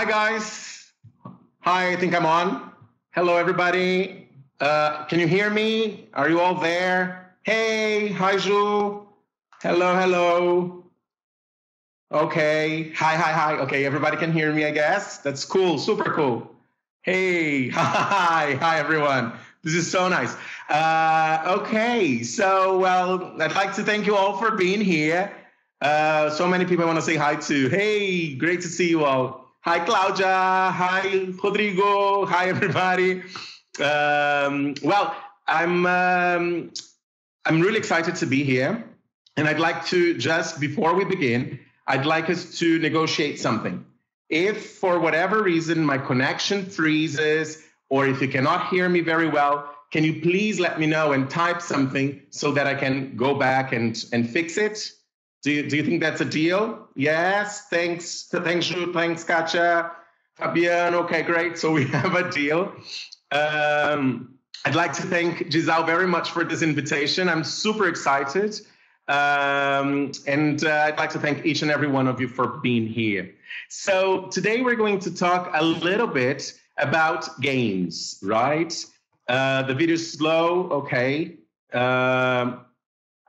Hi, guys. Hi, I think I'm on. Hello, everybody. Can you hear me? Are you all there? Hey, hi, Ju. Hello, hello. Okay, hi. Okay, everybody can hear me, I guess. That's cool, super cool. Hey, hi, everyone. This is so nice. Okay, so, well, I'd like to thank you all for being here. So many people I want to say hi to. Hey, great to see you all. Hi, Claudia. Hi, Rodrigo. Hi, everybody. Well, I'm really excited to be here. And I'd like to just, before we begin, I'd like us to negotiate something. If for whatever reason my connection freezes, or if you cannot hear me very well, can you please let me know and type something so that I can go back and fix it? Do you think that's a deal? Yes, thanks, Ju, thanks, Katja, Fabian. Okay, great. So we have a deal. I'd like to thank Disal very much for this invitation. I'm super excited. And I'd like to thank each and every one of you for being here. So today we're going to talk a little bit about games, right? The video is slow, okay.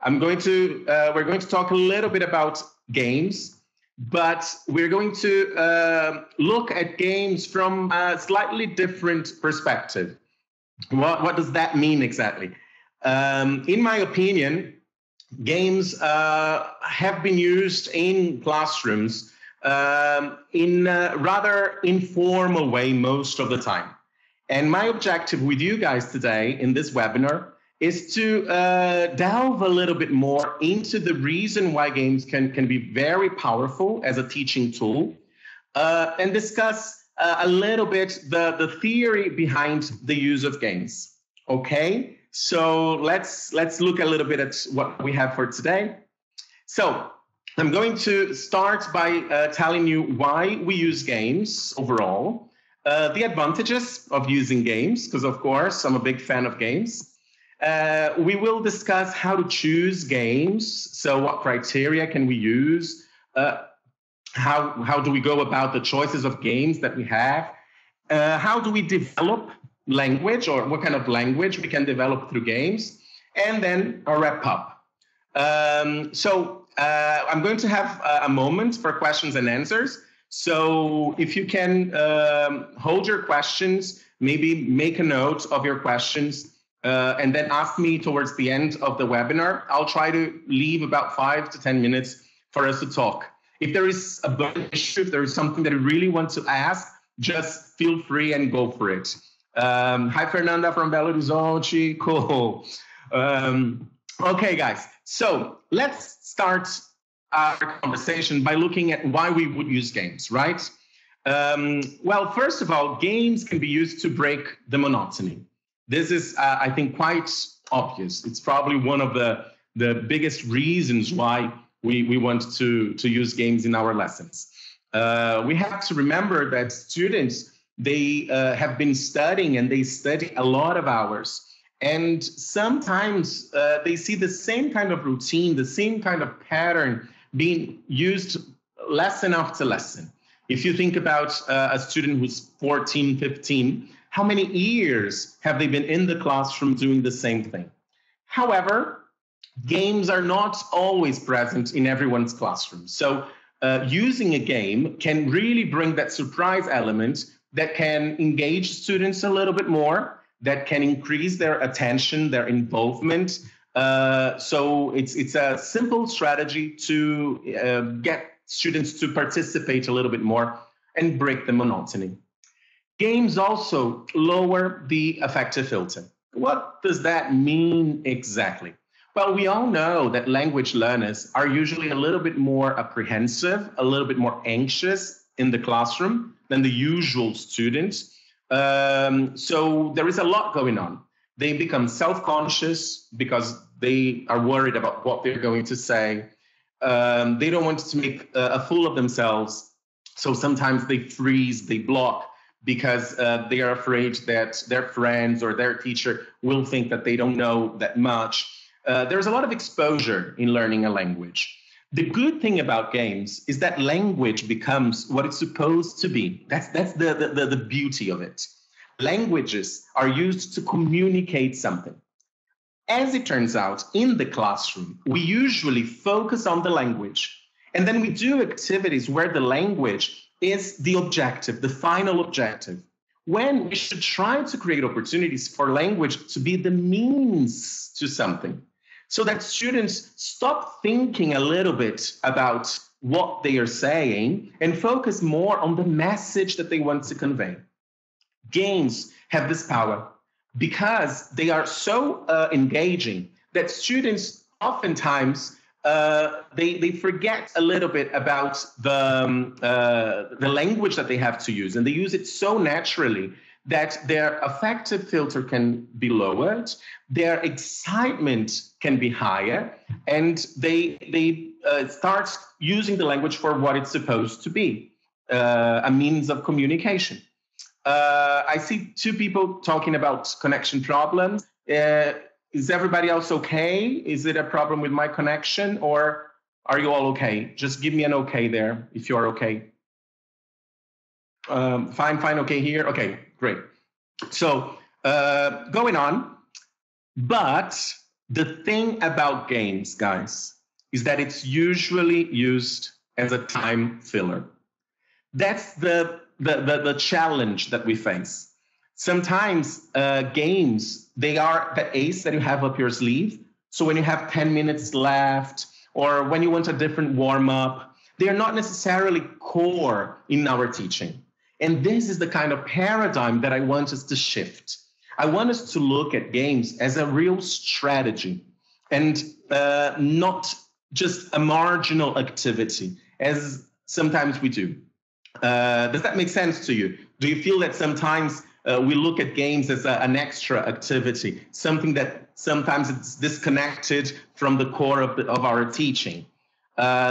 We're going to talk a little bit about games, but we're going to look at games from a slightly different perspective. What does that mean exactly? In my opinion, games have been used in classrooms in a rather informal way most of the time. And my objective with you guys today in this webinar is to delve a little bit more into the reason why games can be very powerful as a teaching tool, and discuss a little bit the theory behind the use of games. Okay, so let's look a little bit at what we have for today. So I'm going to start by telling you why we use games overall, the advantages of using games, because of course I'm a big fan of games. We will discuss how to choose games. So what criteria can we use? How do we go about the choices of games that we have? How do we develop language, or what kind of language we can develop through games? And then a wrap up. So I'm going to have a moment for questions and answers. So if you can hold your questions, maybe make a note of your questions, and then ask me towards the end of the webinar. I'll try to leave about 5 to 10 minutes for us to talk. If there is a burning issue, if there is something that you really want to ask, just feel free and go for it. Hi, Fernanda from Belo Horizonte. Cool. Okay, guys. So let's start our conversation by looking at why we would use games, right? Well, first of all, games can be used to break the monotony. This is, I think, quite obvious. It's probably one of the biggest reasons why we want to use games in our lessons. We have to remember that students, they have been studying, and they study a lot of hours. And sometimes they see the same kind of routine, the same kind of pattern being used lesson after lesson. If you think about a student who's 14, 15, how many years have they been in the classroom doing the same thing? However, games are not always present in everyone's classroom. So using a game can really bring that surprise element that can engage students a little bit more, that can increase their attention, their involvement. So it's a simple strategy to get students to participate a little bit more and break the monotony. Games also lower the affective filter. What does that mean exactly? Well, we all know that language learners are usually a little bit more apprehensive, a little bit more anxious in the classroom than the usual student. So there is a lot going on. They become self-conscious because they are worried about what they're going to say. They don't want to make a fool of themselves. So sometimes they freeze, they block, because they are afraid that their friends or their teacher will think that they don't know that much. There's a lot of exposure in learning a language. The good thing about games is that language becomes what it's supposed to be. That's the beauty of it. Languages are used to communicate something. As it turns out, in the classroom, we usually focus on the language, and then we do activities where the language is the objective, the final objective, when we should try to create opportunities for language to be the means to something, so that students stop thinking a little bit about what they are saying and focus more on the message that they want to convey. Games have this power because they are so engaging that students oftentimes they forget a little bit about the language that they have to use, and they use it so naturally that their affective filter can be lowered, their excitement can be higher, and they start using the language for what it's supposed to be, a means of communication. I see two people talking about connection problems. Is everybody else okay? Is it a problem with my connection, or are you all okay? Just give me an okay there if you are okay. Fine, okay here. Okay, great. So going on. But the thing about games, guys, is that it's usually used as a time filler. That's the challenge that we face. Sometimes games, they are the ace that you have up your sleeve. So when you have 10 minutes left, or when you want a different warm-up, they are not necessarily core in our teaching. And this is the kind of paradigm that I want us to shift. I want us to look at games as a real strategy and not just a marginal activity, as sometimes we do. Does that make sense to you? Do you feel that sometimes we look at games as an extra activity, something that sometimes it's disconnected from the core of our teaching?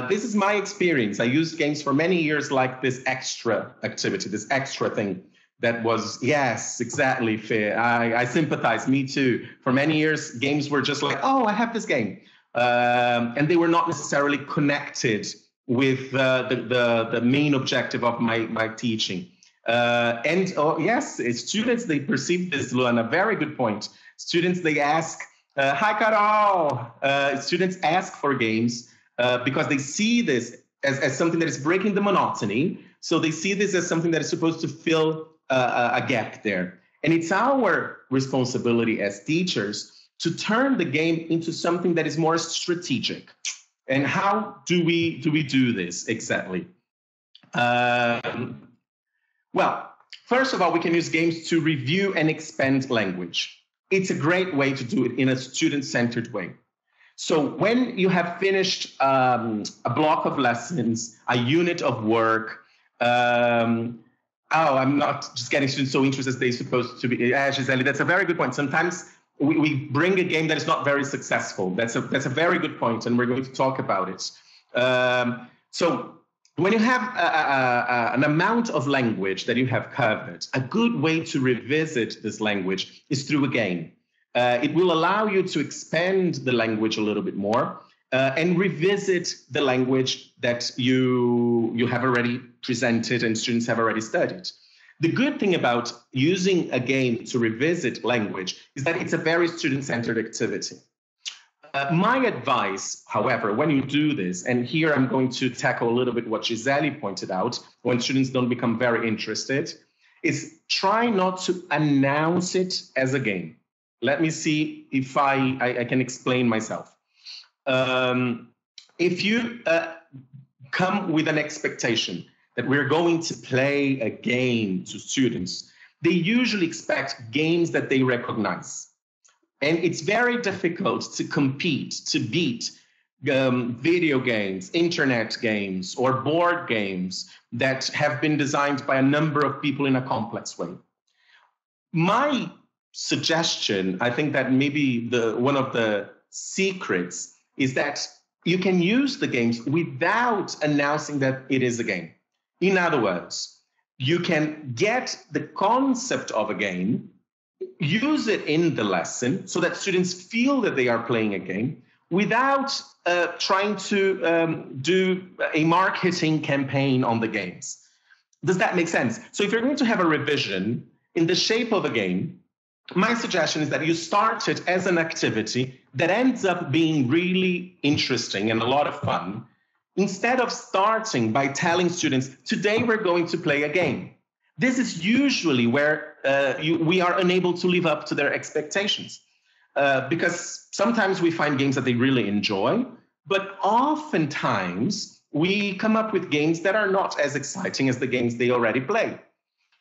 This is my experience. I used games for many years like this extra activity, this extra thing that was, yes, exactly, fair. I sympathize, me too. For many years, games were just like, oh, I have this game. And they were not necessarily connected with the main objective of my teaching. And yes, students, they perceive this, Luana, very good point. Students, they ask, hi, Carol. Students ask for games because they see this as something that is breaking the monotony. So they see this as something that is supposed to fill a gap there. And it's our responsibility as teachers to turn the game into something that is more strategic. And how do we do this exactly? Well, first of all, we can use games to review and expand language. It's a great way to do it in a student-centered way. So when you have finished a block of lessons, a unit of work, I'm not just getting students so interested as they're supposed to be. Gisele, that's a very good point. Sometimes we bring a game that is not very successful. That's a very good point, and we're going to talk about it. So when you have an amount of language that you have covered, a good way to revisit this language is through a game. It will allow you to expand the language a little bit more and revisit the language that you have already presented and students have already studied. The good thing about using a game to revisit language is that it's a very student-centered activity. My advice, however, when you do this, and here I'm going to tackle a little bit what Gisele pointed out, when students don't become very interested, is try not to announce it as a game. Let me see if I can explain myself. If you come with an expectation that we're going to play a game to students, they usually expect games that they recognize. And it's very difficult to compete, to beat video games, internet games, or board games that have been designed by a number of people in a complex way. My suggestion, I think that maybe one of the secrets is that you can use the games without announcing that it is a game. In other words, you can get the concept of a game, use it in the lesson so that students feel that they are playing a game, without trying to do a marketing campaign on the games. Does that make sense? So if you're going to have a revision in the shape of a game, my suggestion is that you start it as an activity that ends up being really interesting and a lot of fun, instead of starting by telling students, today we're going to play a game. This is usually where we are unable to live up to their expectations, because sometimes we find games that they really enjoy, but oftentimes we come up with games that are not as exciting as the games they already play.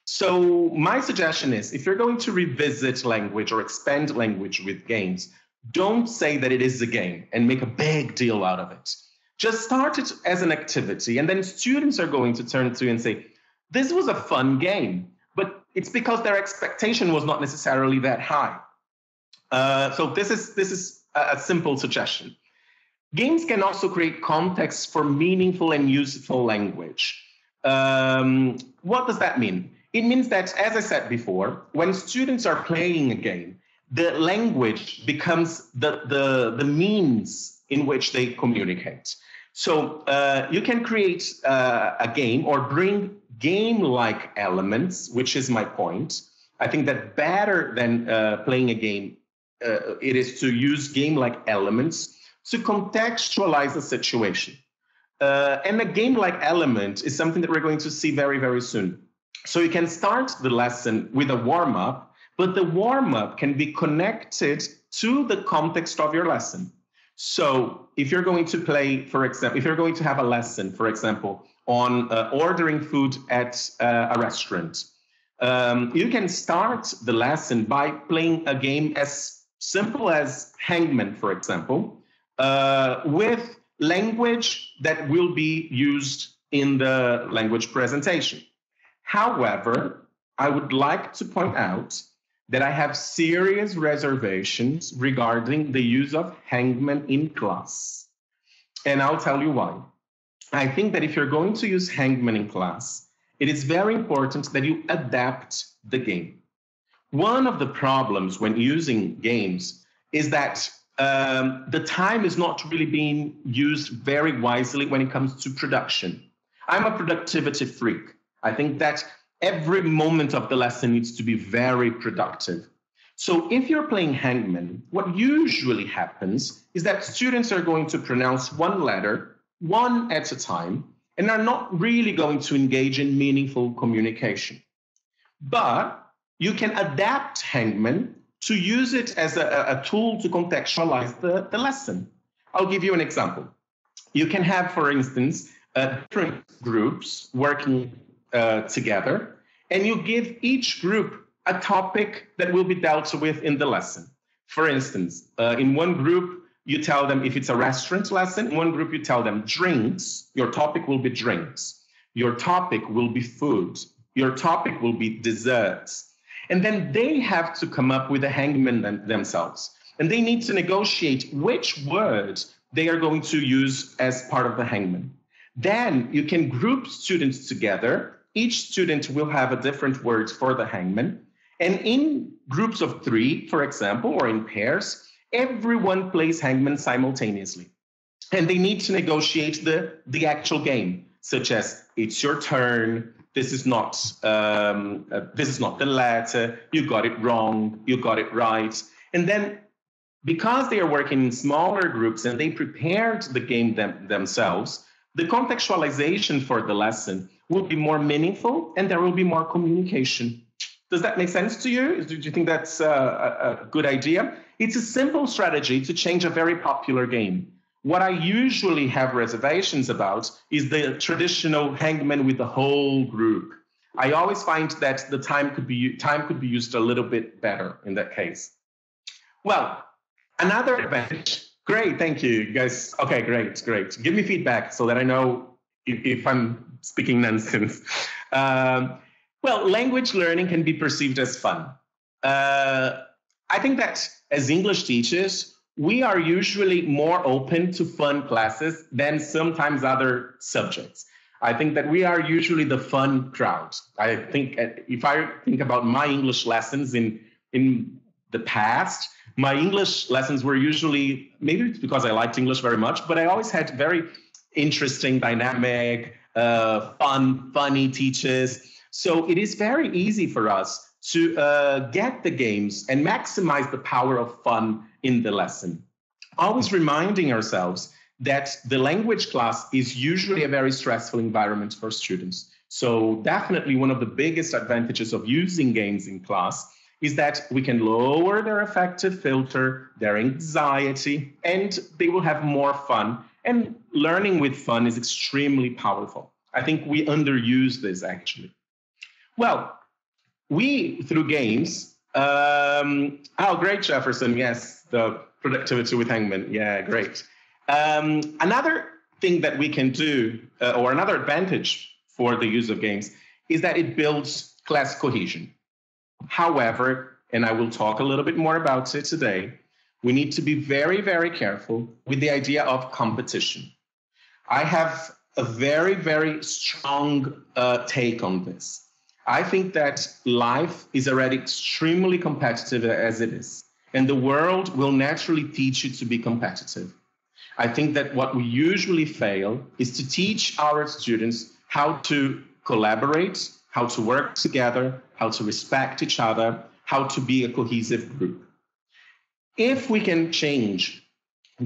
So my suggestion is, if you're going to revisit language or expand language with games, don't say that it is a game and make a big deal out of it. Just start it as an activity, and then students are going to turn to you and say, this was a fun game, but it's because their expectation was not necessarily that high. So this is a simple suggestion. Games can also create context for meaningful and useful language. What does that mean? It means that, as I said before, when students are playing a game, the language becomes the means in which they communicate. So you can create a game or bring game-like elements, which is my point. I think that better than playing a game, it is to use game-like elements to contextualize the situation. And a game-like element is something that we're going to see very, very soon. So you can start the lesson with a warm-up, but the warm-up can be connected to the context of your lesson. So if you're going to play, for example, if you're going to have a lesson, for example, on ordering food at a restaurant, you can start the lesson by playing a game as simple as hangman, for example, with language that will be used in the language presentation. However, I would like to point out that I have serious reservations regarding the use of hangman in class. And I'll tell you why. I think that if you're going to use hangman in class, it is very important that you adapt the game. One of the problems when using games is that the time is not really being used very wisely when it comes to production. I'm a productivity freak. I think that every moment of the lesson needs to be very productive. So if you're playing hangman, what usually happens is that students are going to pronounce one letter, one at a time, and are not really going to engage in meaningful communication. But you can adapt hangman to use it as a tool to contextualize the lesson. I'll give you an example. You can have, for instance, different groups working together, and you give each group a topic that will be dealt with in the lesson. For instance, in one group, you tell them if it's a restaurant lesson, in one group you tell them drinks, your topic will be drinks. Your topic will be food. Your topic will be desserts. And then they have to come up with a hangman themselves. And they need to negotiate which word they are going to use as part of the hangman. Then you can group students together. Each student will have a different word for the hangman. And in groups of 3, for example, or in pairs, everyone plays hangman simultaneously. And they need to negotiate the actual game, such as it's your turn, this is not the letter, you got it wrong, you got it right. And then because they are working in smaller groups and they prepared the game themselves, the contextualization for the lesson will be more meaningful and there will be more communication. Does that make sense to you? Do you think that's a good idea? It's a simple strategy to change a very popular game. What I usually have reservations about is the traditional hangman with the whole group. I always find that the time could be used a little bit better in that case. Well, another advantage. Great, thank you, guys. Okay, great. Give me feedback so that I know if I'm speaking nonsense. Well, language learning can be perceived as fun. I think that as English teachers, we are usually more open to fun classes than sometimes other subjects. I think that we are usually the fun crowd. I think if I think about my English lessons in the past, My English lessons were usually, maybe it's because I liked English very much, but I always had very interesting, dynamic, funny teachers. So it is very easy for us to get the games and maximize the power of fun in the lesson. Always reminding ourselves that the language class is usually a very stressful environment for students. So definitely one of the biggest advantages of using games in class is that we can lower their affective filter, their anxiety, and they will have more fun. And learning with fun is extremely powerful. I think we underuse this actually. Well, we, through games, oh, great, Jefferson, yes, the productivity with Hangman, yeah, great. Another thing that we can do, or another advantage for the use of games, is that it builds class cohesion. However, and I will talk a little bit more about it today, we need to be very, very careful with the idea of competition. I have a very, very strong take on this. I think that life is already extremely competitive as it is, and the world will naturally teach you to be competitive. I think that what we usually fail is to teach our students how to collaborate, how to work together, how to respect each other, how to be a cohesive group. If we can change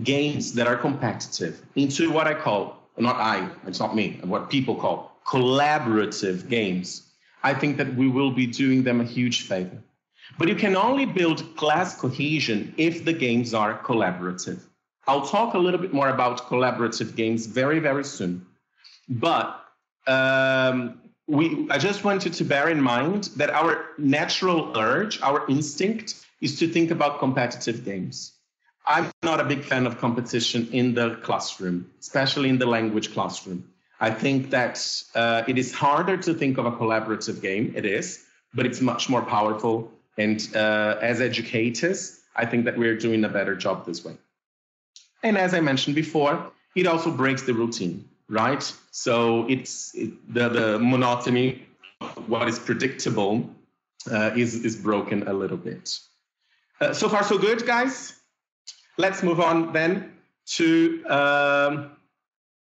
games that are competitive into what I call, not I, it's not me, what people call collaborative games, I think that we will be doing them a huge favor. But you can only build class cohesion if the games are collaborative. I'll talk a little bit more about collaborative games very, very soon. But I just want you to bear in mind that our natural urge, our instinct, is to think about competitive games. I'm not a big fan of competition in the classroom, especially in the language classroom. I think that it is harder to think of a collaborative game. It is, but it's much more powerful. And as educators, I think that we're doing a better job this way. And as I mentioned before, it also breaks the routine, right? So the monotony of what is predictable is broken a little bit. So far, so good, guys. Let's move on then to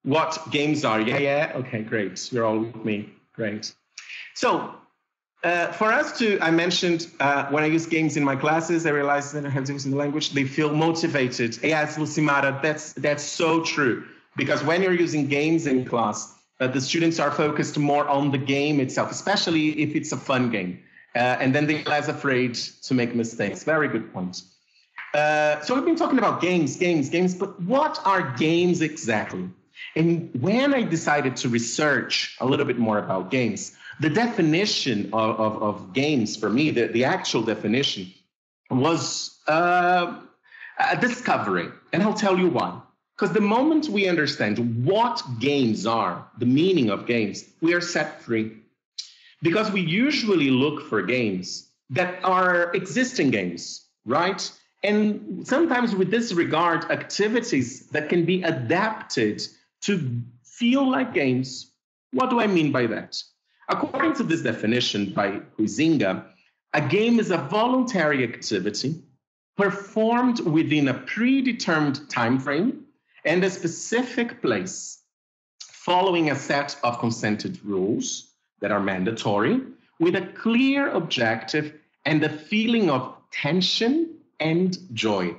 what games are. Yeah, okay, great. You're all with me, great. So for us to, I mentioned when I use games in my classes, I realized that I have to use in the language, they feel motivated. Yes, Lucimara, that's so true. Because when you're using games in class, the students are focused more on the game itself, especially if it's a fun game. And then they're less afraid to make mistakes. Very good point. So we've been talking about games, but what are games exactly? And when I decided to research a little bit more about games, the definition of games for me, the actual definition, was a discovery. And I'll tell you why. Because the moment we understand what games are, the meaning of games, we are set free. Because we usually look for games that are existing games, right? And sometimes we disregard activities that can be adapted to feel like games. What do I mean by that? According to this definition by Huizinga, a game is a voluntary activity performed within a predetermined time frame and a specific place, following a set of consented rules that are mandatory, with a clear objective and a feeling of tension and joy.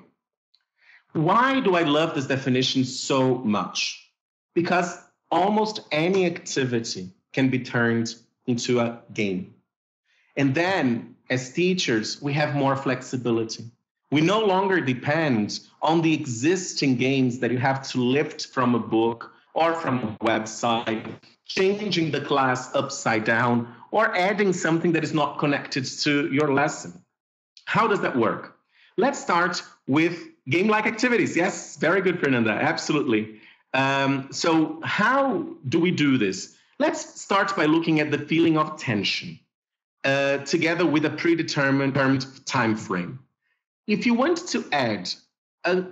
Why do I love this definition so much? Because almost any activity can be turned into a game. And then, as teachers, we have more flexibility. We no longer depend on the existing games that you have to lift from a book or from a website, changing the class upside down, or adding something that is not connected to your lesson. How does that work? Let's start with game-like activities. Yes, very good, Fernanda, absolutely. So how do we do this? Let's start by looking at the feeling of tension, together with a predetermined time frame. If you want to add a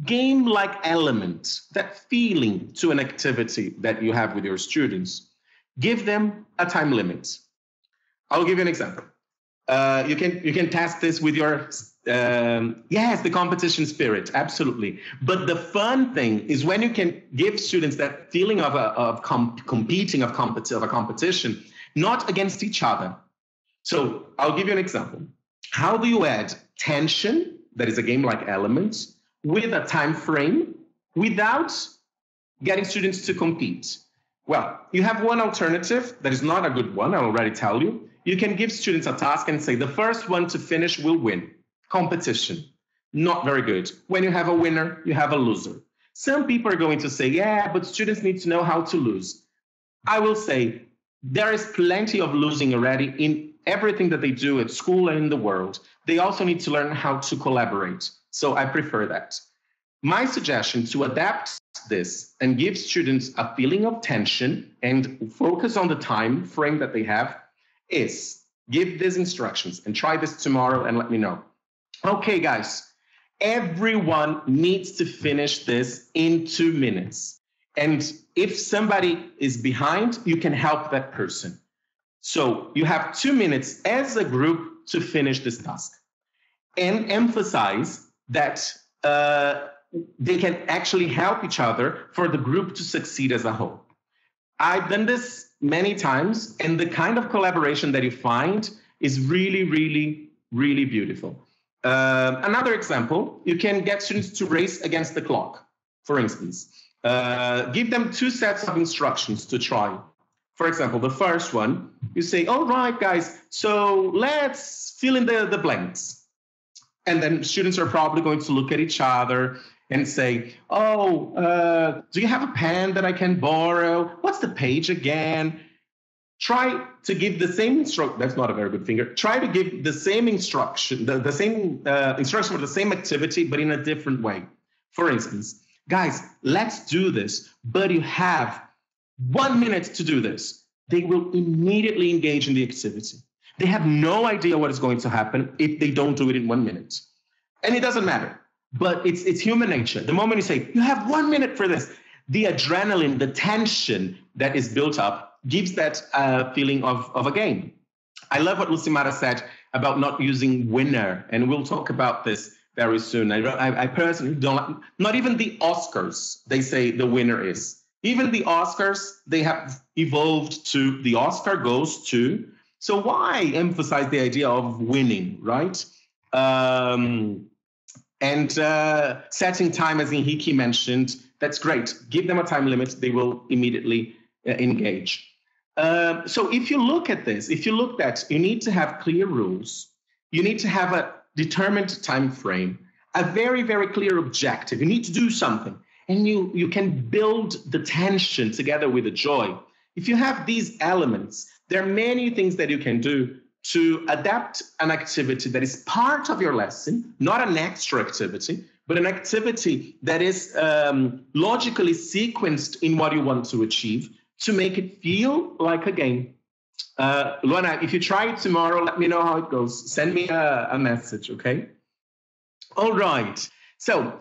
game-like element, that feeling to an activity that you have with your students, give them a time limit. I'll give you an example. You can test this with your yes, the competition spirit, absolutely. But the fun thing is when you can give students that feeling of competing, of a competition, not against each other. So I'll give you an example. How do you add tension, that is a game-like element, with a time frame without getting students to compete? Well, you have one alternative that is not a good one, I'll already tell you. You can give students a task and say, the first one to finish will win. Competition, not very good. When you have a winner, you have a loser. Some people are going to say, yeah, but students need to know how to lose. I will say, there is plenty of losing already in everything that they do at school and in the world. They also need to learn how to collaborate. So I prefer that. My suggestion to adapt this and give students a feeling of tension and focus on the time frame that they have is give these instructions and try this tomorrow and let me know. Okay, guys, everyone needs to finish this in 2 minutes. And if somebody is behind, you can help that person. So you have 2 minutes as a group to finish this task. And emphasize that they can actually help each other for the group to succeed as a whole. I've done this many times, and the kind of collaboration that you find is really, really, really beautiful. Another example, you can get students to race against the clock, for instance. Give them 2 sets of instructions to try. For example, the first one, you say, all right, guys, so let's fill in the blanks. And then students are probably going to look at each other and say, oh, do you have a pen that I can borrow? What's the page again? Try to give the same instruction. That's not a very good finger. Try to give the same instruction, the same instruction for the same activity, but in a different way. For instance, guys, let's do this, but you have 1 minute to do this. They will immediately engage in the activity. They have no idea what is going to happen if they don't do it in 1 minute. And it doesn't matter, but it's human nature. The moment you say, you have 1 minute for this, the adrenaline, the tension that is built up gives that feeling of a game. I love what Lucimara said about not using winner, and we'll talk about this very soon. I personally don't, not even the Oscars, they say the winner is. Even the Oscars, they have evolved to the Oscar goes to. So why emphasize the idea of winning, right? And setting time, as Henrique mentioned, that's great. Give them a time limit, they will immediately engage. So if you look at this, if you look at, you need to have clear rules. You need to have a determined time frame, a very, very clear objective. You need to do something. And you can build the tension together with the joy. If you have these elements, there are many things that you can do to adapt an activity that is part of your lesson, not an extra activity, but an activity that is logically sequenced in what you want to achieve to make it feel like a game. Luana, if you try it tomorrow, let me know how it goes. Send me a message, okay? All right. So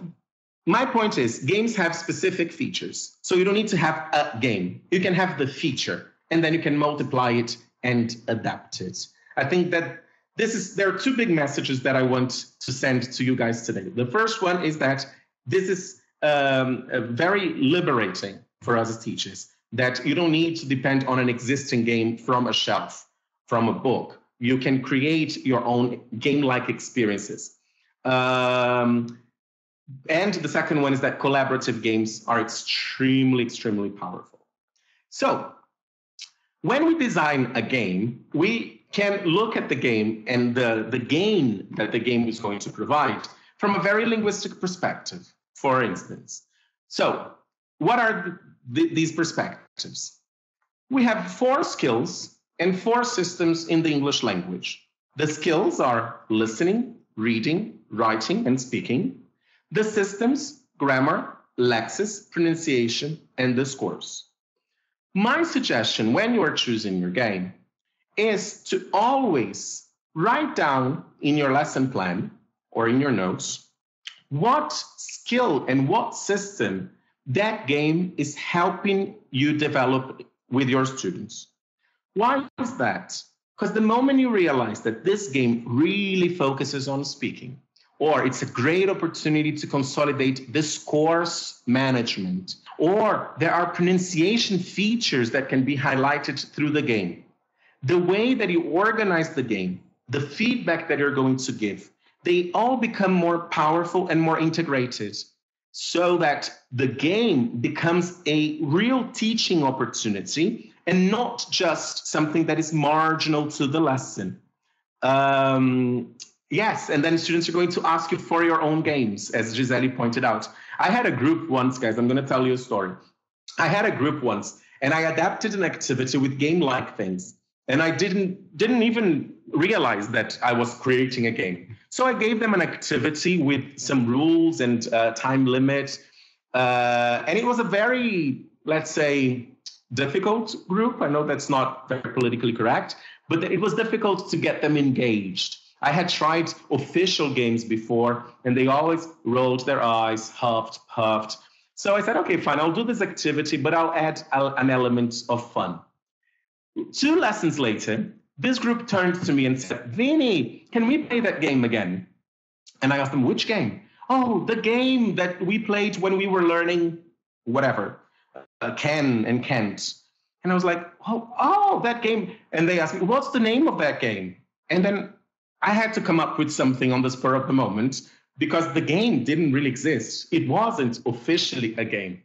my point is games have specific features. So you don't need to have a game. You can have the feature, and then you can multiply it and adapt it. I think that there are 2 big messages that I want to send to you guys today. The first one is that this is very liberating for us as teachers, that you don't need to depend on an existing game from a shelf, from a book. You can create your own game-like experiences. And the second one is that collaborative games are extremely, extremely powerful. So when we design a game, we can look at the game and the gain that the game is going to provide from a very linguistic perspective, for instance. So what are these perspectives? We have 4 skills and 4 systems in the English language. The skills are listening, reading, writing, and speaking. The systems, grammar, lexis, pronunciation, and discourse. My suggestion when you are choosing your game is to always write down in your lesson plan or in your notes what skill and what system that game is helping you develop with your students. Why is that? Because the moment you realize that this game really focuses on speaking, or it's a great opportunity to consolidate discourse management, or there are pronunciation features that can be highlighted through the game, the way that you organize the game, the feedback that you're going to give, they all become more powerful and more integrated, so that the game becomes a real teaching opportunity and not just something that is marginal to the lesson. Yes, and then students are going to ask you for your own games, as Gisele pointed out. I had a group once, guys, I'm going to tell you a story. I had a group once, and I adapted an activity with game-like things, and I didn't even realize that I was creating a game. So I gave them an activity with some rules and time limit, and it was a very, let's say, difficult group. I know that's not very politically correct, but it was difficult to get them engaged. I had tried official games before, and they always rolled their eyes, huffed, puffed. So I said, okay, fine, I'll do this activity, but I'll add an element of fun. 2 lessons later, this group turned to me and said, Vinnie, can we play that game again? And I asked them, which game? Oh, the game that we played when we were learning whatever, can and can't. And I was like, oh, that game. And they asked me, what's the name of that game? And then I had to come up with something on the spur of the moment, because the game didn't really exist. It wasn't officially a game.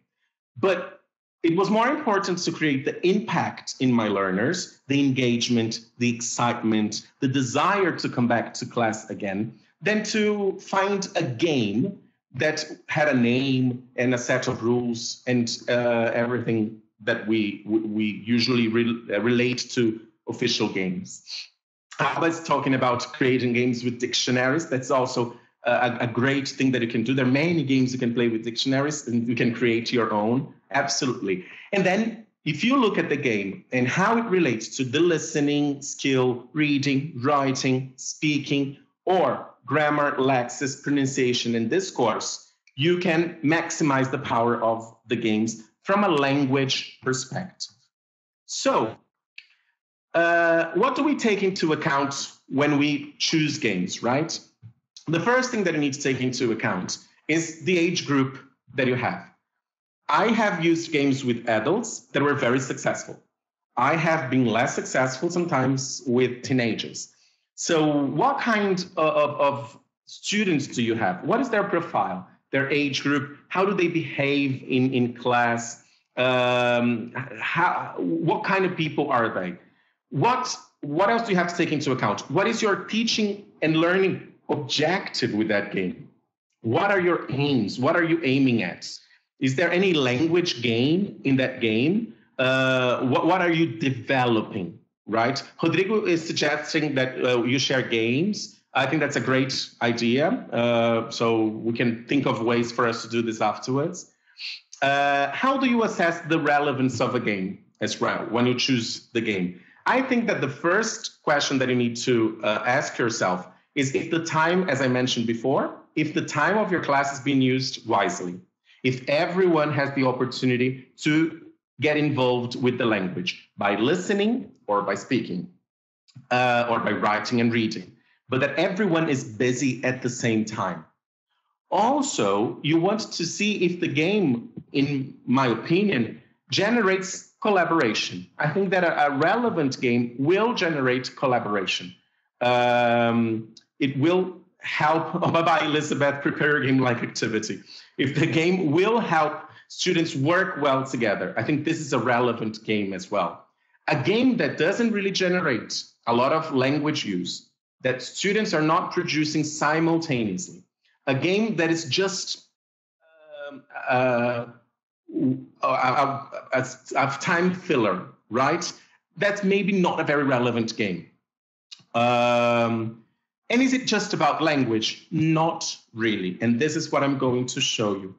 But it was more important to create the impact in my learners, the engagement, the excitement, the desire to come back to class again, than to find a game that had a name and a set of rules and everything that we usually relate to official games. I was talking about creating games with dictionaries. That's also a great thing that you can do. There are many games you can play with dictionaries, and you can create your own. Absolutely. And then if you look at the game and how it relates to the listening skill, reading, writing, speaking, or grammar, lexis, pronunciation, and discourse, you can maximize the power of the games from a language perspective. So, what do we take into account when we choose games, right? The first thing that you need to take into account is the age group that you have. I have used games with adults that were very successful. I have been less successful sometimes with teenagers. So what kind of students do you have? What is their profile, their age group? How do they behave in class? What kind of people are they? What else do you have to take into account? What is your teaching and learning objective with that game? What are your aims? What are you aiming at? Is there any language gain in that game? What are you developing, right? Rodrigo is suggesting that you share games. I think that's a great idea. So we can think of ways for us to do this afterwards. How do you assess the relevance of a game as well when you choose the game? I think that the first question that you need to ask yourself is if the time, as I mentioned before, if the time of your class is being used wisely, if everyone has the opportunity to get involved with the language by listening or by speaking or by writing and reading, but that everyone is busy at the same time. Also, you want to see if the game, in my opinion, generates collaboration. I think that a relevant game will generate collaboration. It will help, bye-bye, Elizabeth, prepare a game-like activity. If the game will help students work well together, I think this is a relevant game as well. A game that doesn't really generate a lot of language use, that students are not producing simultaneously, a game that is just a time filler, right? That's maybe not a very relevant game. And is it just about language? Not really. And this is what I'm going to show you.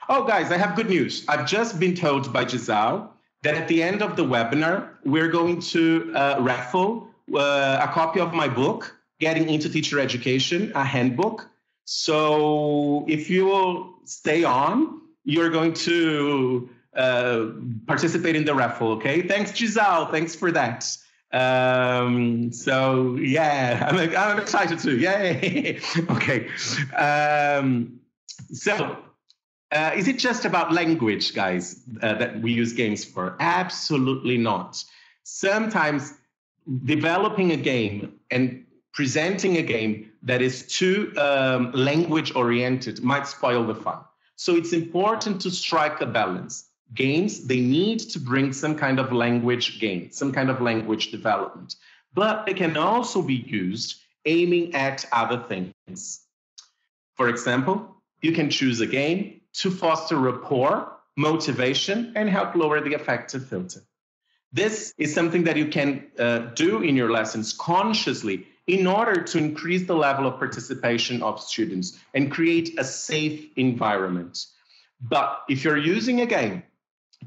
Oh, guys, I have good news. I've just been told by Disal that at the end of the webinar, we're going to raffle a copy of my book, Getting into Teacher Education, a handbook. So if you will stay on, you're going to participate in the raffle, okay? Thanks, Giselle. Thanks for that. So yeah, I'm excited too. Yay! Okay. Is it just about language, guys, that we use games for? Absolutely not. Sometimes developing a game and presenting a game that is too language-oriented might spoil the fun. So it's important to strike a balance. Games, they need to bring some kind of language gain, some kind of language development, but they can also be used aiming at other things. For example, you can choose a game to foster rapport, motivation, and help lower the affective filter. This is something that you can do in your lessons consciously in order to increase the level of participation of students and create a safe environment. But if you're using a game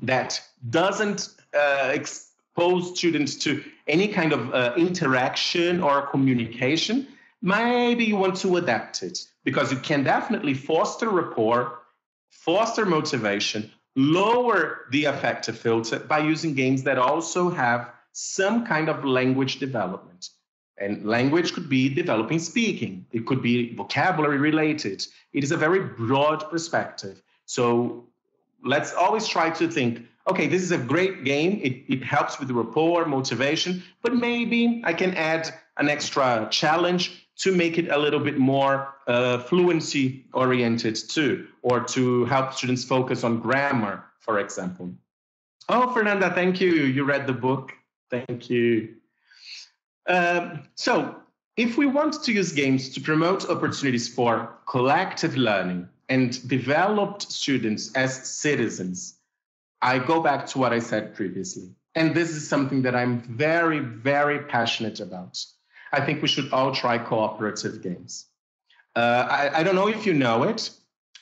that doesn't expose students to any kind of interaction or communication, maybe you want to adapt it, because you can definitely foster rapport, foster motivation, lower the affective filter by using games that also have some kind of language development. And language could be developing speaking. It could be vocabulary related. It is a very broad perspective. So let's always try to think, okay, this is a great game. It helps with rapport, motivation, but maybe I can add an extra challenge to make it a little bit more fluency oriented too, or to help students focus on grammar, for example. Oh, Fernanda, thank you. You read the book. Thank you. So if we want to use games to promote opportunities for collective learning and developed students as citizens, I go back to what I said previously. And this is something that I'm very, very passionate about. I think we should all try cooperative games. I don't know if you know it,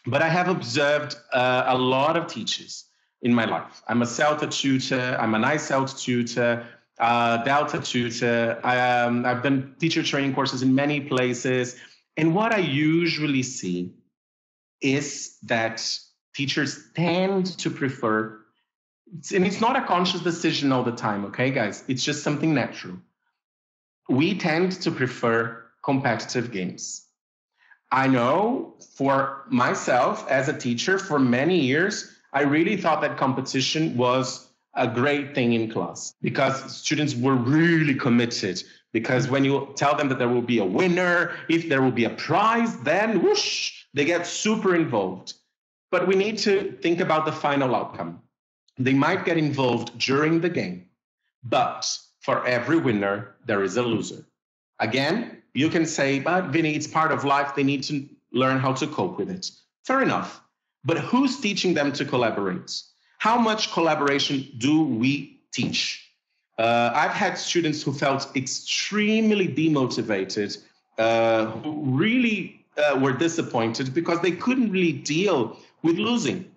but I have observed a lot of teachers in my life. I'm a CELTA tutor, I'm an ICELT tutor, Delta tutor. I've done teacher training courses in many places. And what I usually see is that teachers tend to prefer, and it's not a conscious decision all the time, okay, guys? It's just something natural. We tend to prefer competitive games. I know for myself as a teacher for many years, I really thought that competition was a great thing in class because students were really committed. Because when you tell them that there will be a winner, if there will be a prize, then whoosh, they get super involved. But we need to think about the final outcome. They might get involved during the game, but for every winner, there is a loser. Again, you can say, but Vinnie, it's part of life. They need to learn how to cope with it. Fair enough. But who's teaching them to collaborate? How much collaboration do we teach? I've had students who felt extremely demotivated, who really were disappointed because they couldn't really deal with losing.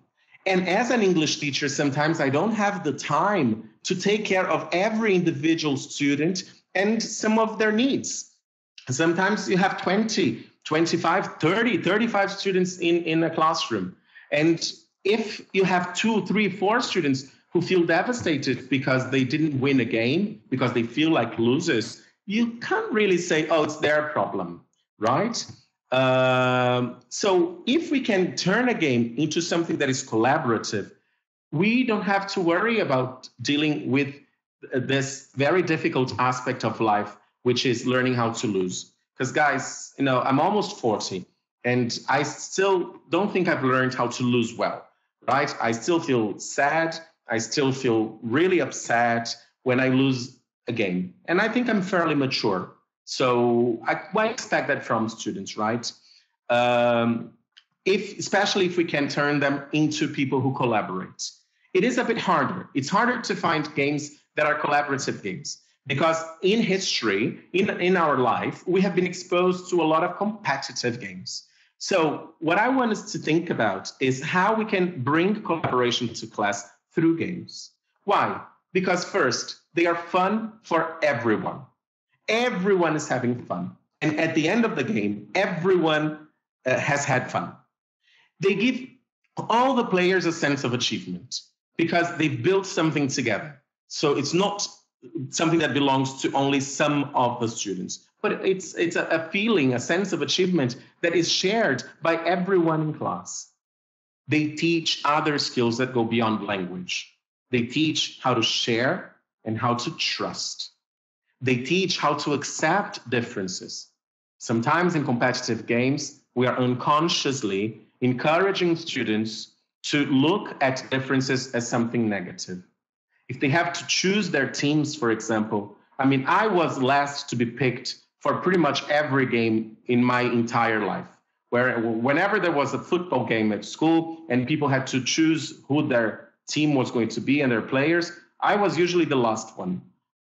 And as an English teacher, sometimes I don't have the time to take care of every individual student and some of their needs. Sometimes you have 20, 25, 30, 35 students in a classroom. And if you have 2, 3, 4 students who feel devastated because they didn't win a game, because they feel like losers, you can't really say, oh, it's their problem, right? So if we can turn a game into something that is collaborative, we don't have to worry about dealing with this very difficult aspect of life, which is learning how to lose. Because guys, you know, I'm almost 40 and I still don't think I've learned how to lose well, right? I still feel sad. I still feel really upset when I lose a game. And I think I'm fairly mature. So I expect that from students, right? Especially if we can turn them into people who collaborate. It is a bit harder. It's harder to find games that are collaborative games because in history, in our life, we have been exposed to a lot of competitive games. So what I want us to think about is how we can bring collaboration to class through games. Why? Because first, they are fun for everyone. Everyone is having fun. And at the end of the game, everyone has had fun. They give all the players a sense of achievement because they built something together. So it's not something that belongs to only some of the students. But it's a feeling, a sense of achievement that is shared by everyone in class. They teach other skills that go beyond language. They teach how to share and how to trust. They teach how to accept differences. Sometimes in competitive games, we are unconsciously encouraging students to look at differences as something negative. If they have to choose their teams, for example, I mean, I was last to be picked for pretty much every game in my entire life, where whenever there was a football game at school and people had to choose who their team was going to be and their players, I was usually the last one.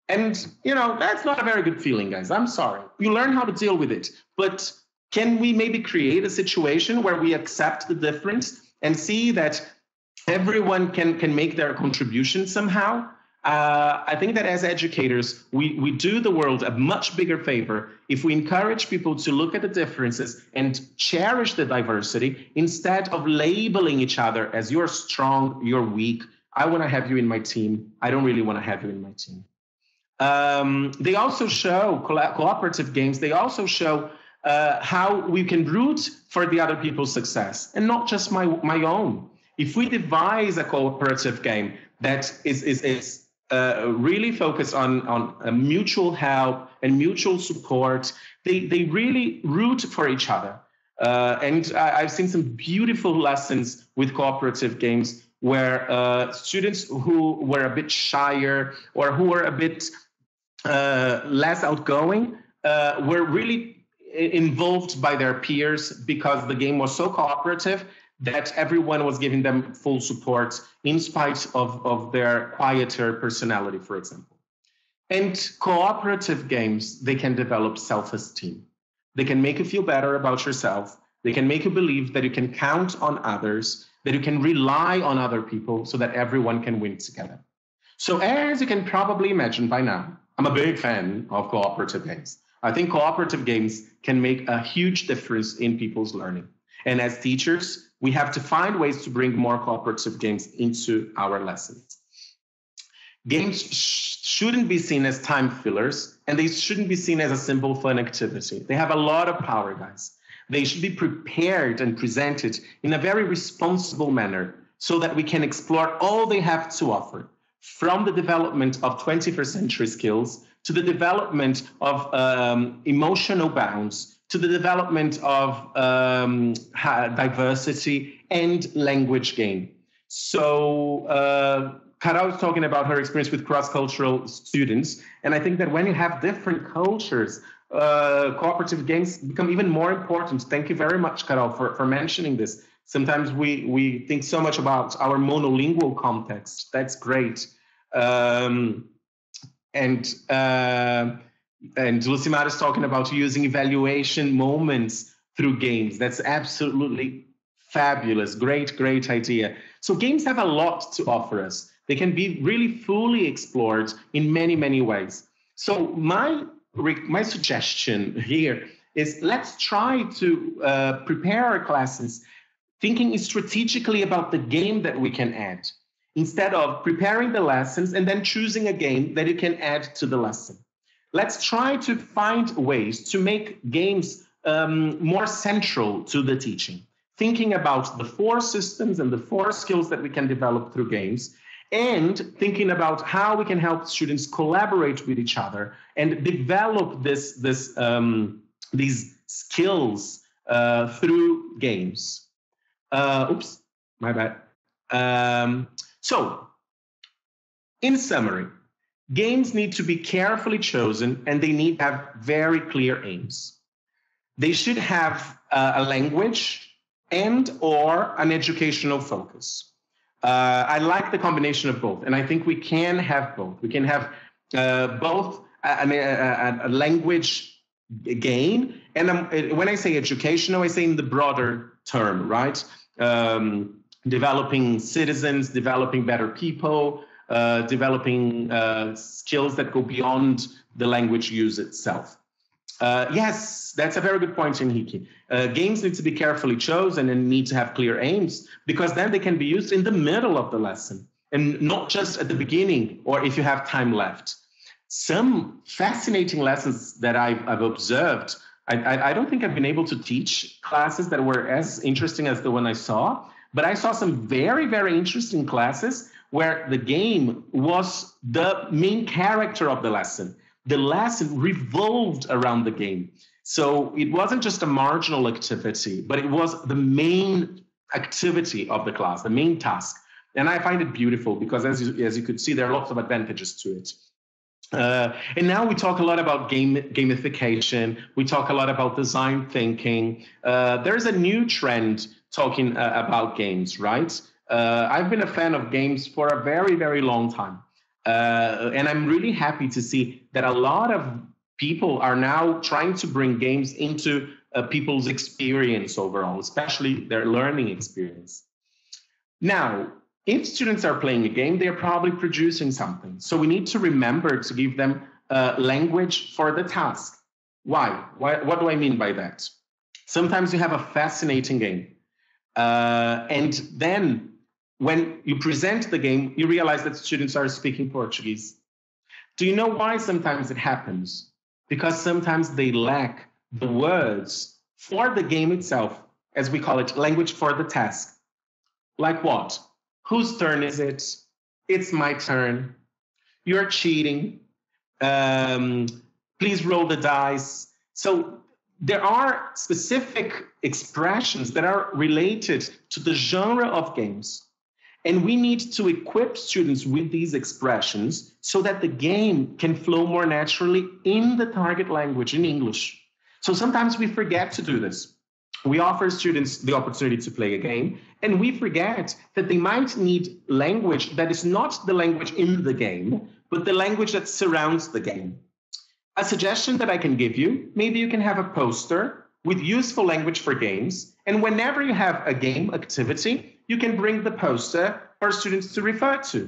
And, you know, that's not a very good feeling, guys. I'm sorry. You learn how to deal with it. But can we maybe create a situation where we accept the difference and see that everyone can make their contribution somehow? I think that as educators, we do the world a much bigger favor if we encourage people to look at the differences and cherish the diversity instead of labeling each other as you're strong, you're weak. I want to have you in my team. I don't really want to have you in my team. They also show cooperative games. They also show how we can root for the other people's success and not just my own. If we devise a cooperative game that is really focused on mutual help and mutual support, they really root for each other. And I've seen some beautiful lessons with cooperative games where students who were a bit shyer or who were a bit less outgoing were really involved by their peers because the game was so cooperative that everyone was giving them full support in spite of their quieter personality, for example. And cooperative games, they can develop self-esteem. They can make you feel better about yourself. They can make you believe that you can count on others, that you can rely on other people so that everyone can win together. So as you can probably imagine by now, I'm a big fan of cooperative games. I think cooperative games can make a huge difference in people's learning. And as teachers, we have to find ways to bring more cooperative games into our lessons. Games shouldn't be seen as time fillers, and they shouldn't be seen as a simple fun activity. They have a lot of power, guys. They should be prepared and presented in a very responsible manner so that we can explore all they have to offer, from the development of 21st century skills to the development of emotional bounds, to the development of diversity and language gain. So Carol was talking about her experience with cross-cultural students, and I think that when you have different cultures, cooperative games become even more important. Thank you very much, Carol, for mentioning this. Sometimes we think so much about our monolingual context. That's great. And Lucimar is talking about using evaluation moments through games. That's absolutely fabulous. Great idea. So games have a lot to offer us. They can be really fully explored in many, many ways. So my suggestion here is let's try to prepare our classes thinking strategically about the game that we can add, instead of preparing the lessons and then choosing a game that you can add to the lesson. Let's try to find ways to make games more central to the teaching, thinking about the 4 systems and the 4 skills that we can develop through games, and thinking about how we can help students collaborate with each other and develop these skills through games. Oops, my bad. So, in summary, games need to be carefully chosen and they need to have very clear aims. They should have a language and or an educational focus. I like the combination of both, and I think we can have both. We can have both a language gain, and when I say educational, I say in the broader term, right? Developing citizens, developing better people, developing skills that go beyond the language use itself. Yes, that's a very good point, Henrique. Games need to be carefully chosen and need to have clear aims, because then they can be used in the middle of the lesson and not just at the beginning or if you have time left. some fascinating lessons that I've observed. I don't think I've been able to teach classes that were as interesting as the one I saw, but I saw some very, very interesting classes where the game was the main character of the lesson. The lesson revolved around the game. So it wasn't just a marginal activity, but it was the main activity of the class, the main task. And I find it beautiful because as you could see, there are lots of advantages to it. And now we talk a lot about gamification. We talk a lot about design thinking. There's a new trend talking about games, right? I've been a fan of games for a very, very long time. And I'm really happy to see that a lot of people are now trying to bring games into people's experience overall, especially their learning experience. Now, if students are playing a game, they're probably producing something. So we need to remember to give them language for the task. Why? What do I mean by that? Sometimes you have a fascinating game. And then when you present the game, you realize that students are speaking Portuguese. Do you know why sometimes it happens? Because sometimes they lack the words for the game itself, as we call it, language for the task. Like what? Whose turn is it? It's my turn. You're cheating. Please roll the dice. So there are specific expressions that are related to the genre of games. And we need to equip students with these expressions so that the game can flow more naturally in the target language, in English. So sometimes we forget to do this. We offer students the opportunity to play a game, and we forget that they might need language that is not the language in the game, but the language that surrounds the game. A suggestion that I can give you, maybe you can have a poster with useful language for games, and whenever you have a game activity, you can bring the poster for students to refer to.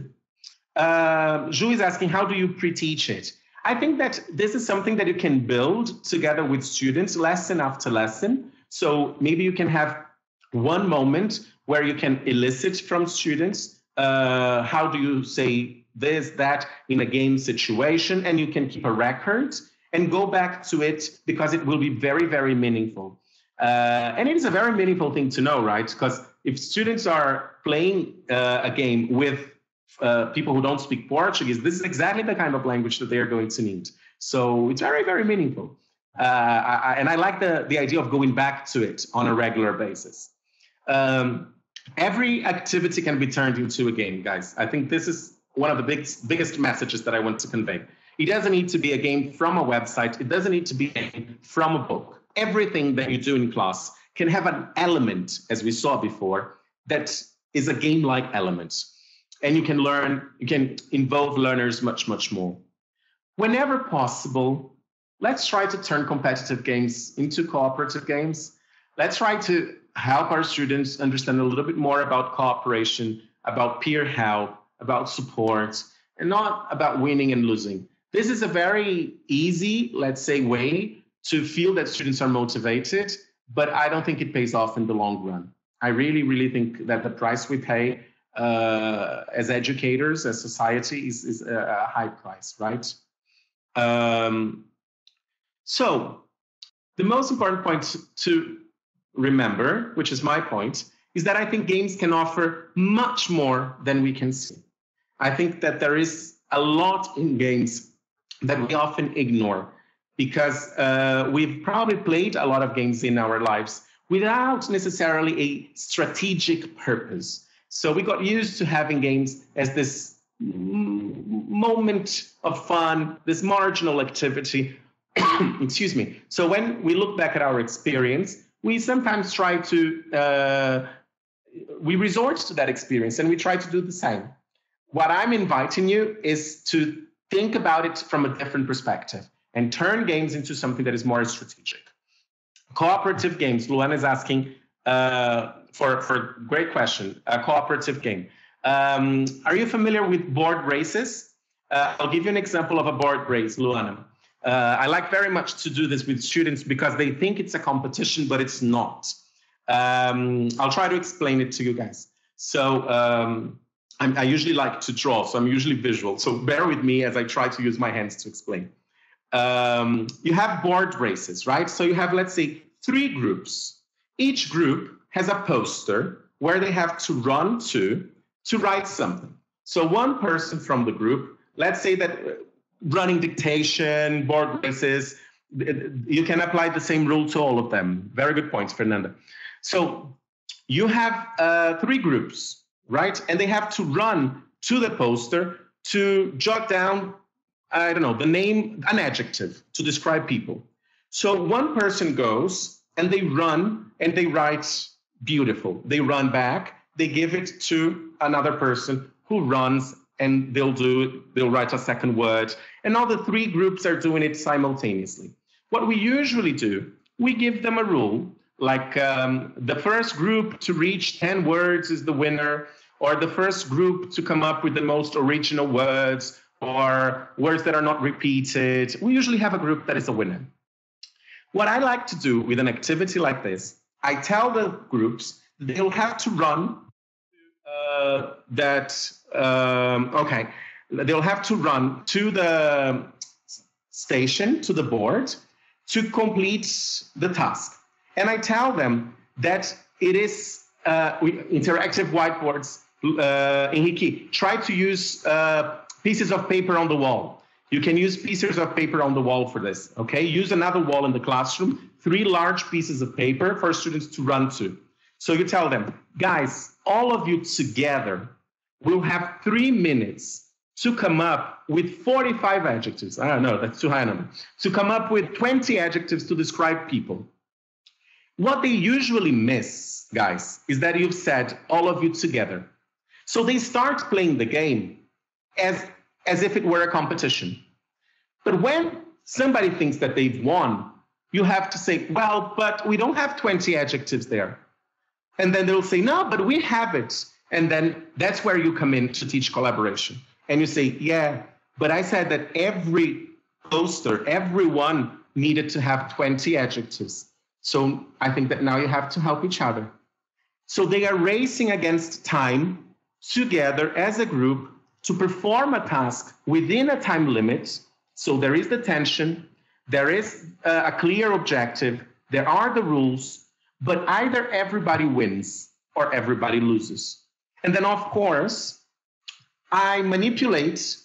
Ju is asking, how do you pre-teach it? I think that this is something that you can build together with students lesson after lesson. So maybe you can have one moment where you can elicit from students, how do you say this, that in a game situation, and you can keep a record and go back to it because it will be very, very meaningful. And it is a very meaningful thing to know, right? Because if students are playing a game with people who don't speak Portuguese, this is exactly the kind of language that they are going to need. So it's very, very meaningful. And I like the idea of going back to it on a regular basis. Every activity can be turned into a game, guys. I think this is one of the biggest messages that I want to convey. It doesn't need to be a game from a website. It doesn't need to be a game from a book. Everything that you do in class can have an element, as we saw before, that is a game-like element. And you can involve learners much, much more. Whenever possible, let's try to turn competitive games into cooperative games. Let's try to help our students understand a little bit more about cooperation, about peer help, about support, and not about winning and losing. This is a very easy, let's say, way to feel that students are motivated, but I don't think it pays off in the long run. I really, really think that the price we pay as educators, as society, is a high price, right? So the most important point to remember, which is my point, is that I think games can offer much more than we can see. I think that there is a lot in games that we often ignore because we've probably played a lot of games in our lives without necessarily a strategic purpose. So we got used to having games as this moment of fun, this marginal activity. Excuse me. So when we look back at our experience, we sometimes try to, we resort to that experience and we try to do the same. What I'm inviting you is to think about it from a different perspective and turn games into something that is more strategic. Cooperative games, Luana is asking for great question, a cooperative game. Are you familiar with board races? I'll give you an example of a board race, Luana. I like very much to do this with students because they think it's a competition, but it's not. I'll try to explain it to you guys. So I usually like to draw, so I'm usually visual. So bear with me as I try to use my hands to explain. You have board races, right? So you have, let's say, 3 groups. Each group has a poster where they have to run to write something. So one person from the group, let's say that running dictation, board races, you can apply the same rule to all of them. Very good points, Fernanda. So you have 3 groups, right? And they have to run to the poster to jot down, I don't know, the name, an adjective to describe people. So one person goes and they run and they write beautiful. They run back, they give it to another person who runs, and they'll write a second word. And all the 3 groups are doing it simultaneously. What we usually do, we give them a rule, like the first group to reach 10 words is the winner, or the first group to come up with the most original words, or words that are not repeated. We usually have a group that is a winner. What I like to do with an activity like this, I tell the groups they'll have to run they'll have to run to the station, to the board, to complete the task. And I tell them that it is interactive whiteboards. Henrique, try to use pieces of paper on the wall. You can use pieces of paper on the wall for this, okay? Use another wall in the classroom, 3 large pieces of paper for students to run to. So you tell them, guys, all of you together will have 3 minutes to come up with 45 adjectives. I don't know, that's too high a number. To come up with 20 adjectives to describe people. What they usually miss, guys, is that you've said all of you together. So they start playing the game as if it were a competition. But when somebody thinks that they've won, you have to say, well, but we don't have 20 adjectives there. And then they'll say, no, but we have it. And then that's where you come in to teach collaboration. And you say, yeah, but I said that every poster, everyone needed to have 20 adjectives. So I think that now you have to help each other. So they are racing against time together as a group to perform a task within a time limit. So there is the tension, there is a clear objective, there are the rules, but either everybody wins or everybody loses. And then, of course, I manipulate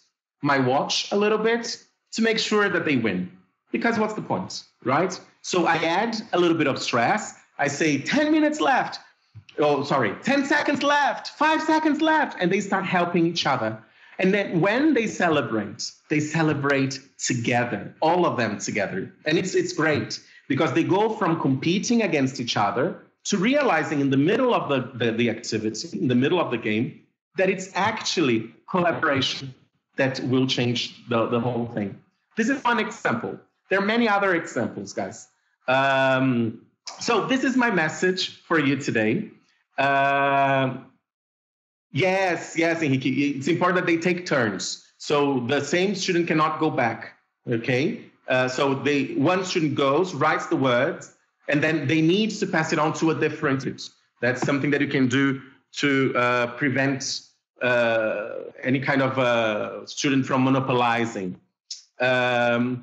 my watch a little bit to make sure that they win. Because what's the point, right? So I add a little bit of stress. I say 10 minutes left. Oh, sorry, 10 seconds left, 5 seconds left. And they start helping each other. And then when they celebrate together, all of them together. And it's great because they go from competing against each other to realizing in the middle of the activity, in the middle of the game, that it's actually collaboration that will change the whole thing. This is one example. There are many other examples, guys. So this is my message for you today. Yes, Henrique, it's important that they take turns. So the same student cannot go back, okay? So one student goes, writes the words, and then they need to pass it on to a different student. That's something that you can do to prevent any kind of student from monopolizing. I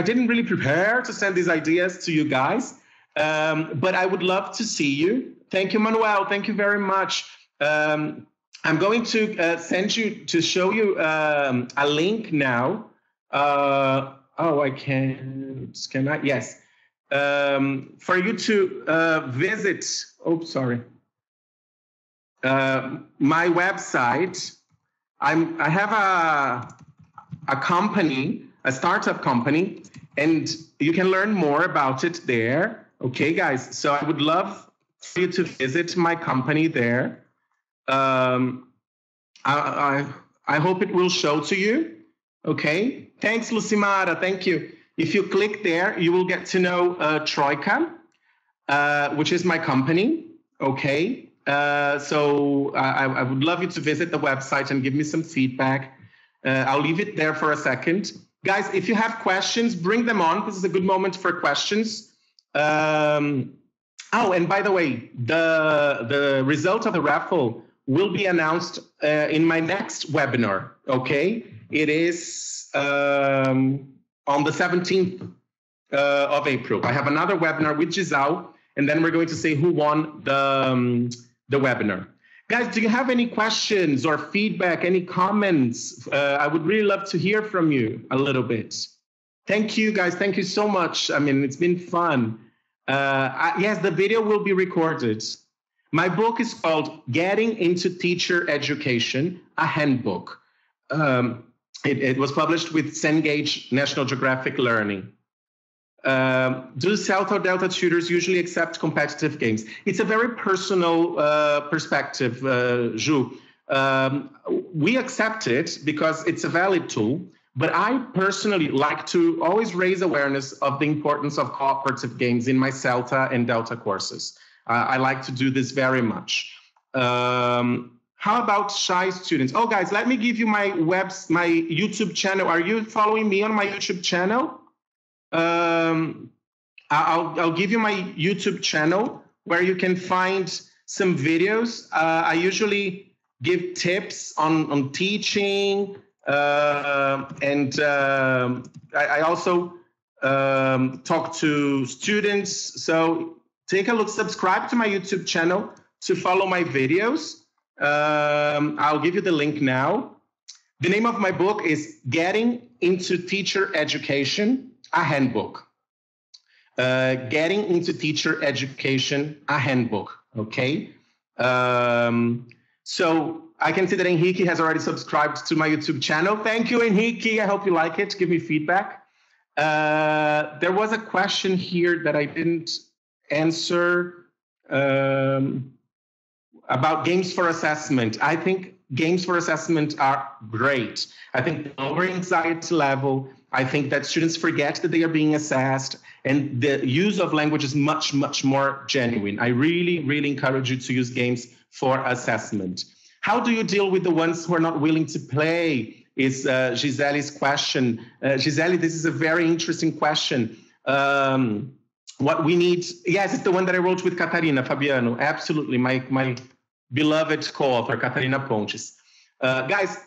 didn't really prepare to send these ideas to you guys, but I would love to see you. Thank you, Manuel. Thank you very much. I'm going to show you a link now. I can't. Can I? Yes. For you to visit. Oh, sorry. My website. I have a company, a startup company, and you can learn more about it there. Okay, guys. So I would love for you to visit my company there. I hope it will show to you. Okay. Thanks, Lucimara. Thank you. If you click there, you will get to know Troika, which is my company. Okay. So I would love you to visit the website and give me some feedback. I'll leave it there for a second. Guys, if you have questions, bring them on. This is a good moment for questions. Oh, and by the way, the result of the raffle will be announced in my next webinar, okay? It is on the 17th of April. I have another webinar with Disal, and then we're going to say who won the webinar. Guys, do you have any questions or feedback, any comments? I would really love to hear from you a little bit. Thank you, guys. Thank you so much. I mean, it's been fun. Yes, the video will be recorded. My book is called Getting into Teacher Education, a Handbook. It was published with Cengage National Geographic Learning. Do CELTA or Delta tutors usually accept competitive games? It's a very personal perspective, Ju. We accept it because it's a valid tool, but I personally like to always raise awareness of the importance of cooperative games in my CELTA and Delta courses. I like to do this very much. How about shy students? Oh, guys, let me give you my YouTube channel. Are you following me on my YouTube channel? I'll give you my YouTube channel where you can find some videos. I usually give tips on teaching, and I also talk to students. So take a look, subscribe to my YouTube channel to follow my videos. I'll give you the link now. The name of my book is Getting into Teacher Education, a Handbook. Getting into Teacher Education, a Handbook, okay? So I can see that Henrique has already subscribed to my YouTube channel. Thank you, Henrique. I hope you like it. Give me feedback. There was a question here that I didn't answer about games for assessment. I think games for assessment are great. I think lower anxiety level. I think that students forget that they are being assessed, and the use of language is much, much more genuine. I really, really encourage you to use games for assessment. How do you deal with the ones who are not willing to play? Is Gisele's question. Gisele, this is a very interesting question. What we need, yes, it's the one that I wrote with Catarina Fabiano. Absolutely, my beloved co-author, Catarina Pontes. Guys,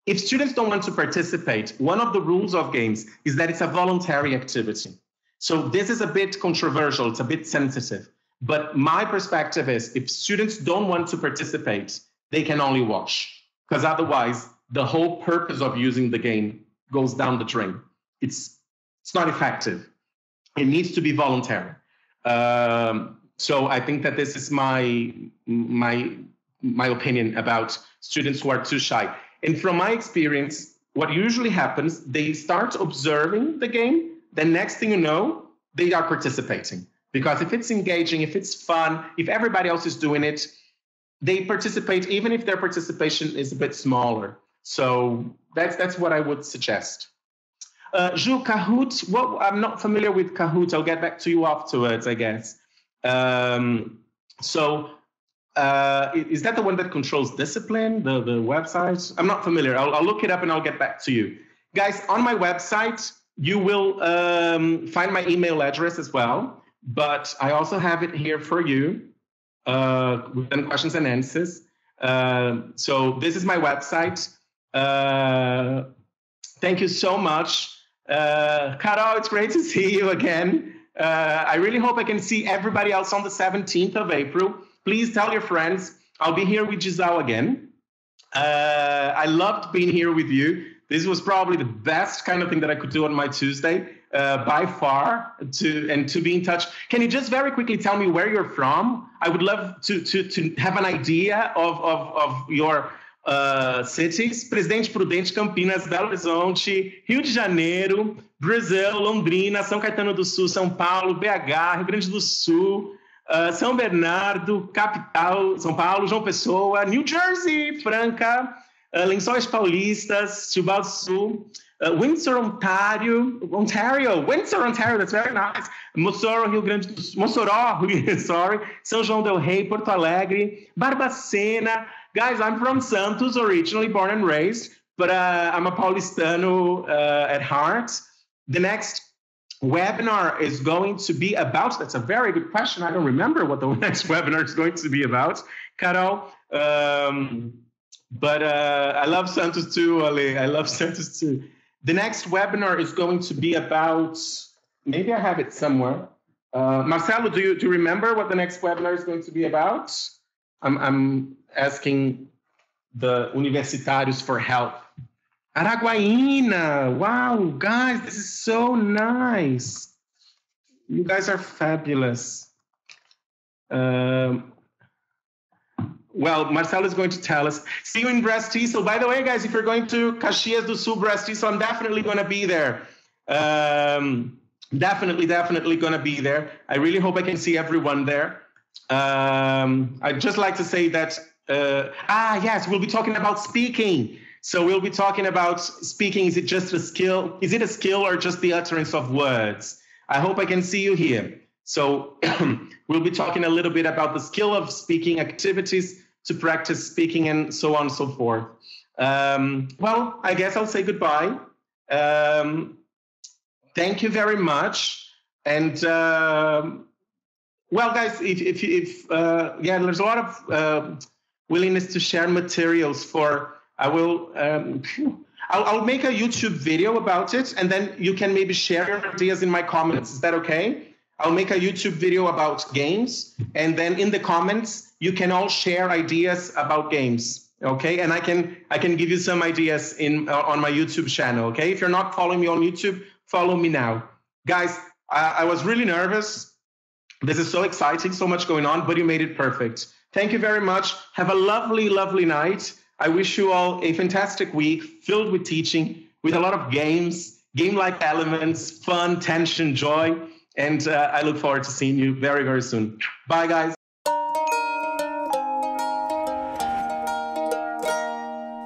if students don't want to participate, one of the rules of games is that it's a voluntary activity. So this is a bit controversial, it's a bit sensitive. But my perspective is if students don't want to participate, they can only watch, because otherwise the whole purpose of using the game goes down the drain. It's not effective. It needs to be voluntary. So I think that this is my opinion about students who are too shy. And from my experience, what usually happens, they start observing the game, then next thing you know, they are participating. Because if it's engaging, if it's fun, if everybody else is doing it, they participate, even if their participation is a bit smaller. So that's what I would suggest. Ju, Kahoot, well, I'm not familiar with Kahoot. I'll get back to you afterwards, I guess. Is that the one that controls discipline, the website? I'm not familiar. I'll look it up and I'll get back to you. Guys, on my website, you will find my email address as well, but I also have it here for you with questions and answers. So this is my website. Thank you so much. Carol, it's great to see you again. I really hope I can see everybody else on the 17th of April. Please tell your friends. I'll be here with Disal again. I loved being here with you. This was probably the best kind of thing that I could do on my Tuesday, by far, to be in touch. Can you just very quickly tell me where you're from? I would love to have an idea of your cities. Presidente Prudente, Campinas, Belo Horizonte, Rio de Janeiro, Brazil, Londrina, São Caetano do Sul, São Paulo, BH, Rio Grande do Sul, São Bernardo, capital, São Paulo, João Pessoa, New Jersey, Franca, Lençóis Paulistas, Tibau do Sul, Windsor, Ontario, that's very nice. Mossoró, Rio Grande do Sul, sorry, São João del Rei, Porto Alegre, Barbacena. Guys, I'm from Santos, originally born and raised, but I'm a Paulistano at heart. The next webinar is going to be about? That's a very good question. I don't remember what the next webinar is going to be about, Carol. But I love Santos too, Ali. I love Santos too. The next webinar is going to be about, maybe I have it somewhere. Marcelo, do you remember what the next webinar is going to be about? I'm asking the universitários for help. Araguaína, wow, guys, this is so nice. You guys are fabulous. Well, Marcelo is going to tell us. See you in BRAZ-TESOL. By the way, guys, if you're going to Caxias do Sul BRAZ-TESOL, I'm definitely going to be there. Definitely going to be there. I really hope I can see everyone there. I'd just like to say that, yes, we'll be talking about speaking. So we'll be talking about speaking. Is it just a skill? Is it a skill or just the utterance of words? I hope I can see you here. So we'll be talking a little bit about the skill of speaking, activities to practice speaking, and so on and so forth. Well, I guess I'll say goodbye. Thank you very much. And well, guys, yeah, there's a lot of willingness to share materials for. I'll make a YouTube video about it, and then you can maybe share your ideas in my comments. Is that okay? I'll make a YouTube video about games, and then in the comments you can all share ideas about games. Okay, and I can give you some ideas on my YouTube channel. Okay, if you're not following me on YouTube, follow me now, guys. I was really nervous. This is so exciting, so much going on, but you made it perfect. Thank you very much. Have a lovely, lovely night. I wish you all a fantastic week filled with teaching, with a lot of games, game-like elements, fun, tension, joy. And I look forward to seeing you very, very soon. Bye, guys.